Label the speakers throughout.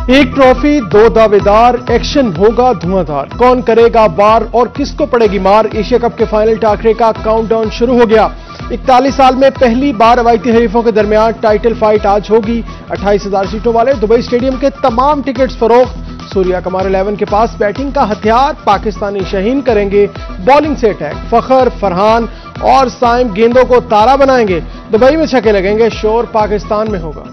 Speaker 1: एक ट्रॉफी, दो दावेदार, एक्शन होगा धुआंधार। कौन करेगा वार और किसको पड़ेगी मार? एशिया कप के फाइनल टाकरे का काउंटडाउन शुरू हो गया। 41 साल में पहली बार रवायती हरीफों के दरमियान टाइटल फाइट आज होगी। 28,000 सीटों वाले दुबई स्टेडियम के तमाम टिकट्स फरोख्त। सूर्या कमार 11 के पास बैटिंग का हथियार, पाकिस्तानी शहीन करेंगे बॉलिंग से अटैक। फखर, फरहान और साइम गेंदों को तारा बनाएंगे। दुबई में छक्के लगेंगे, शोर पाकिस्तान में होगा।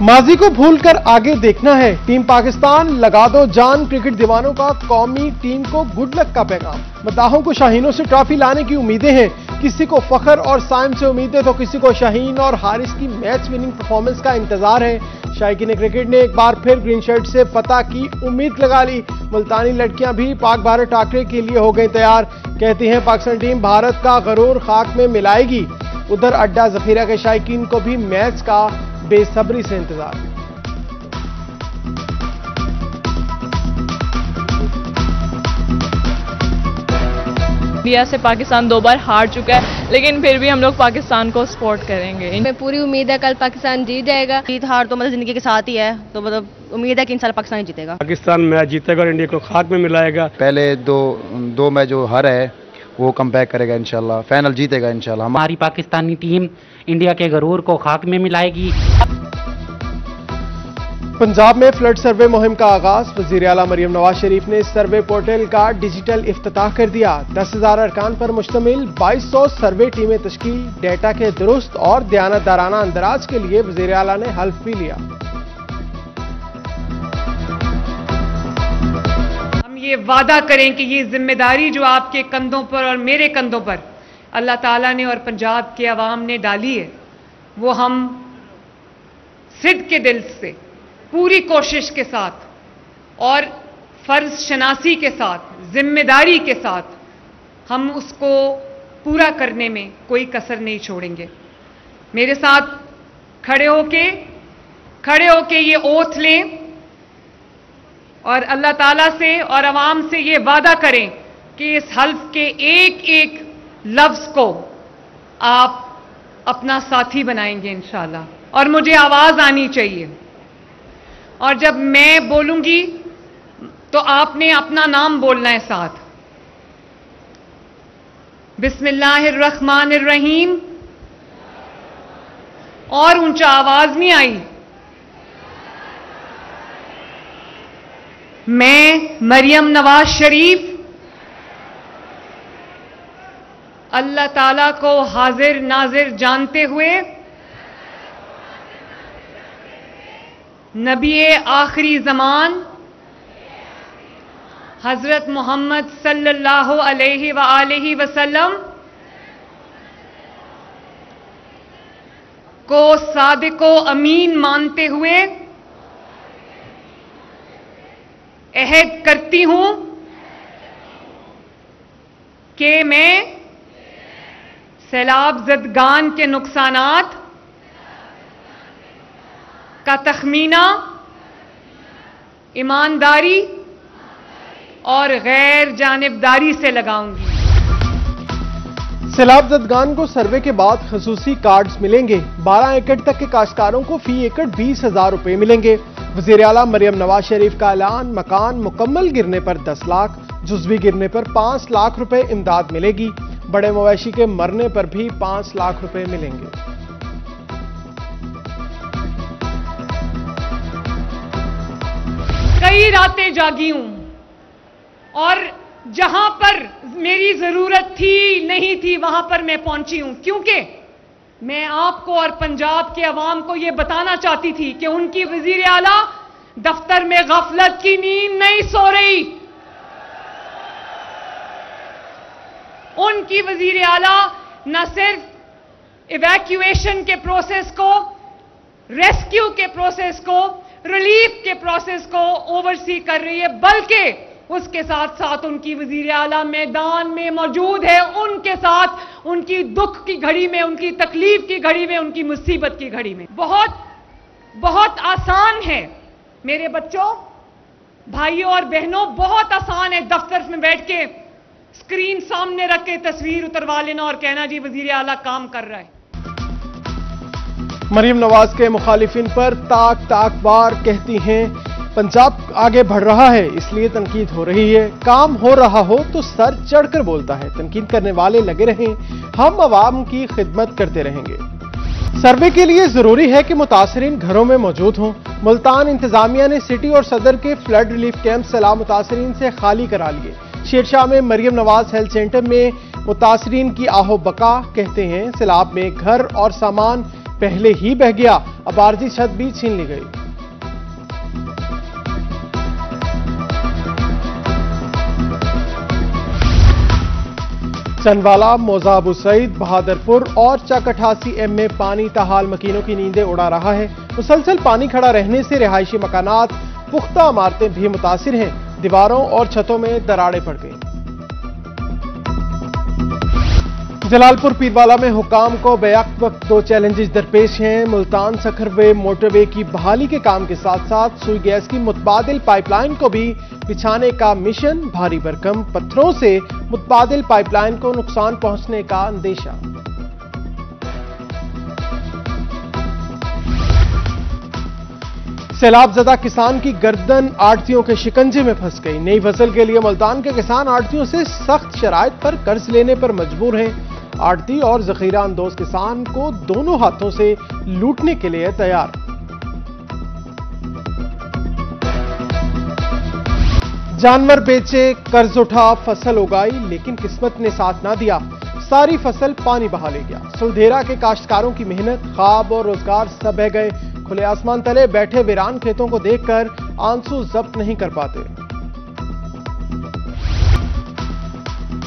Speaker 1: माजी को भूलकर आगे देखना है। टीम पाकिस्तान लगा दो जान। क्रिकेट दीवानों का कौमी टीम को गुड लक का पैगाम। मद्दाहों को शाहीनों से ट्रॉफी लाने की उम्मीदें हैं। किसी को फखर और साइम से उम्मीदें तो किसी को शाहीन और हारिस की मैच विनिंग परफॉर्मेंस का इंतजार है। शायकीन क्रिकेट ने एक बार फिर ग्रीन शर्ट से फतह की उम्मीद लगा ली। मुल्तानी लड़कियां भी पाक भारत टाकरे के लिए हो गई तैयार। कहती हैं पाकिस्तान टीम भारत का गरूर खाक में मिलाएगी। उधर अड्डा जखीरा के शायकीन को भी मैच का बेसब्री से इंतजार।
Speaker 2: इंडिया से पाकिस्तान 2 बार हार चुका है, लेकिन फिर भी हम लोग पाकिस्तान को सपोर्ट करेंगे।
Speaker 3: हमें पूरी उम्मीद है कल पाकिस्तान जीत जाएगा। जीत हार तो मतलब जिंदगी के साथ ही है, तो मतलब उम्मीद है कि इंशाल्लाह पाकिस्तान जीतेगा।
Speaker 4: पाकिस्तान मैच जीतेगा और इंडिया को खाक में मिलाएगा।
Speaker 5: पहले दो मैच जो हारा है वो कम बैक करेगा इंशाल्लाह, फाइनल जीतेगा इंशाल्लाह।
Speaker 6: हमारी पाकिस्तानी टीम इंडिया के गरूर को खाक में मिलाएगी।
Speaker 1: पंजाब में फ्लड सर्वे मुहिम का आगाज। वजीर आला मरियम नवाज शरीफ ने सर्वे पोर्टल का डिजिटल इफ्तिताह कर दिया। 10,000 अरकान पर मुश्तमिल 2200 सर्वे टीमें तश्कील। डेटा के दुरुस्त और दयानतदाराना अंदराज के लिए वजीर आला ने हल्फ भी लिया।
Speaker 7: ये वादा करें कि ये जिम्मेदारी जो आपके कंधों पर और मेरे कंधों पर अल्लाह ताला ने और पंजाब के अवाम ने डाली है, वो हम सिद्ध के दिल से, पूरी कोशिश के साथ और फर्ज शनासी के साथ, जिम्मेदारी के साथ हम उसको पूरा करने में कोई कसर नहीं छोड़ेंगे। मेरे साथ खड़े होके ये ओथ लें और अल्लाह ताला से और अवाम से ये वादा करें कि इस हल्फ के एक एक लफ्ज को आप अपना साथी बनाएंगे इंशाल्लाह। और मुझे आवाज आनी चाहिए, और जब मैं बोलूंगी तो आपने अपना नाम बोलना है साथ। बिस्मिल्लाहिर्रहमानिर्रहीम। और ऊंचा आवाज नहीं आई। मैं मरियम नवाज शरीफ अल्लाह ताला को हाजिर नाजिर जानते हुए नबी आखिरी ज़मान हजरत मोहम्मद सल्लल्लाहु अलैहि वसल्लम को सादिको अमीन मानते हुए अहद करती हूं कि मैं सैलाब ज़दगान के नुकसानात का तखमीना ईमानदारी और गैर जानिबदारी से लगाऊंगी।
Speaker 1: सैलाब ज़दगान को सर्वे के बाद खसूसी कार्ड्स मिलेंगे। 12 एकड़ तक के काश्तकारों को फी एकड़ 20,000 रुपए मिलेंगे। वज़ीर आला मरियम नवाज शरीफ का ऐलान। मकान मुकम्मल गिरने पर 10 लाख, जुज़वी गिरने पर 5 लाख रुपए इमदाद मिलेगी। बड़े मवेशी के मरने पर भी 5 लाख रुपए मिलेंगे।
Speaker 7: कई रातें जागी हूं और जहां पर मेरी जरूरत थी नहीं थी वहां पर मैं पहुंची हूं, क्योंकि मैं आपको और पंजाब के अवाम को यह बताना चाहती थी कि उनकी वजीर आला दफ्तर में गफलत की नींद नहीं सो रही। उनकी वजीर आला न सिर्फ इवैक्यूएशन के प्रोसेस को, रेस्क्यू के प्रोसेस को, रिलीफ के प्रोसेस को ओवरसी कर रही है, बल्कि उसके साथ साथ उनकी वजीर आला मैदान में मौजूद है, उनके साथ उनकी दुख की घड़ी में, उनकी तकलीफ की घड़ी में, उनकी मुसीबत की घड़ी में। बहुत बहुत आसान है मेरे बच्चों, भाइयों और बहनों, बहुत आसान है दफ्तर में बैठ के स्क्रीन सामने रख के तस्वीर उतरवा लेना और कहना जी वजीर आला काम कर रहा है।
Speaker 1: मरीम नवाज के मुखालिफिन पर ताक ताक बार कहती हैं पंजाब आगे बढ़ रहा है इसलिए तनकीद हो रही है, काम हो रहा हो तो सर चढ़कर बोलता है, तनकीद करने वाले लगे रहें, हम अवाम की खिदमत करते रहेंगे। सर्वे के लिए जरूरी है कि मुतासरीन घरों में मौजूद हों। मुल्तान इंतजामिया ने सिटी और सदर के फ्लड रिलीफ कैंप सैलाब मुतासरीन से खाली करा लिए। शेरशाह में मरियम नवाज हेल्थ सेंटर में मुतासरीन की आहो बका, कहते हैं सैलाब में घर और सामान पहले ही बह गया, अब आरजी छत भी छीन ली गई। चंदवाला, मौजा अबू सईद, बहादुरपुर और चक 88M में पानी ताहाल मकीनों की नींदें उड़ा रहा है। मुसलसल पानी खड़ा रहने से रिहायशी मकानात, पुख्ता इमारतें भी मुतासिर हैं, दीवारों और छतों में दरारें पड़ गई। जलालपुर पीरवाला में हुकाम को बेअक्त वक्त दो चैलेंजेस दरपेश हैं। मुल्तान सखरवे मोटरवे की बहाली के काम के साथ साथ सुई गैस की मुतबादिल पाइपलाइन को भी बिछाने का मिशन, भारी भरकम पत्थरों से मुतबादिल पाइपलाइन को नुकसान पहुंचने का अंदेशा। सैलाबजदा किसान की गर्दन आड़तियों के शिकंजे में फंस गई। नई फसल के लिए मुल्तान के किसान आड़तियों से सख्त शराइत पर कर्ज लेने पर मजबूर हैं। आड़ती और जखीरा अंदोज किसान को दोनों हाथों से लूटने के लिए तैयार। जानवर बेचे, कर्ज उठा, फसल उगाई, लेकिन किस्मत ने साथ ना दिया, सारी फसल पानी बहा ले गया। सुलधेरा के काश्तकारों की मेहनत, ख्वाब और रोजगार सब बह गए। खुले आसमान तले बैठे वीरान खेतों को देखकर आंसू जब्त नहीं कर पाते।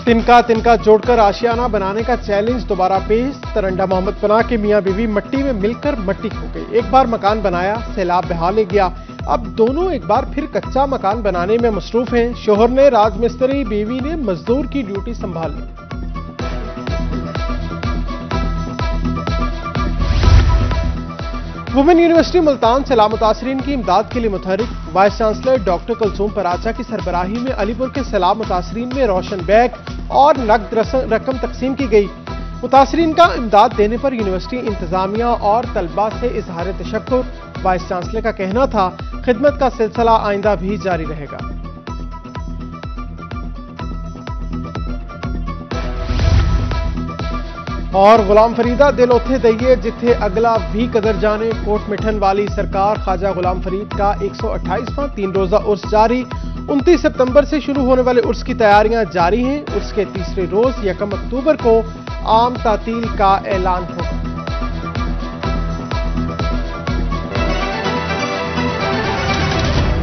Speaker 1: तिनका तिनका जोड़कर आशियाना बनाने का चैलेंज दोबारा पेश। तरंडा मोहम्मद पनाह के मियां बीवी मट्टी में मिलकर मट्टी खो गई। एक बार मकान बनाया, सैलाब बहा ले गया, अब दोनों एक बार फिर कच्चा मकान बनाने में मसरूफ हैं। शोहर ने राजमिस्त्री, बीवी ने मजदूर की ड्यूटी संभाल ली। वुमेन यूनिवर्सिटी मुल्तान सैलाब मुतासरीन की इमदाद के लिए मुतहरिक। Vice chancellor doctor Kulsoom Paracha की सरबराही में अलीपुर के सैलाब मुतासरीन में रोशन बैग और नकद रकम तकसीम की गई। मुतासरीन का इमदाद देने पर यूनिवर्सिटी इंतजामिया और तलबा से इजहार तशक्कुर। वाइस चांसलर का कहना था खिदमत का सिलसिला आइंदा भी जारी रहेगा। और गुलाम फरीदा दिल उथे दइए जिथे अगला भी कदर जाने। कोट मिठन वाली सरकार ख्वाजा गुलाम फरीद का 128वां 3 रोजा उर्स जारी। 29 सितंबर से शुरू होने वाले उर्स की तैयारियां जारी हैं। उर्स के तीसरे रोज 1 अक्टूबर को आम तातील का ऐलान हो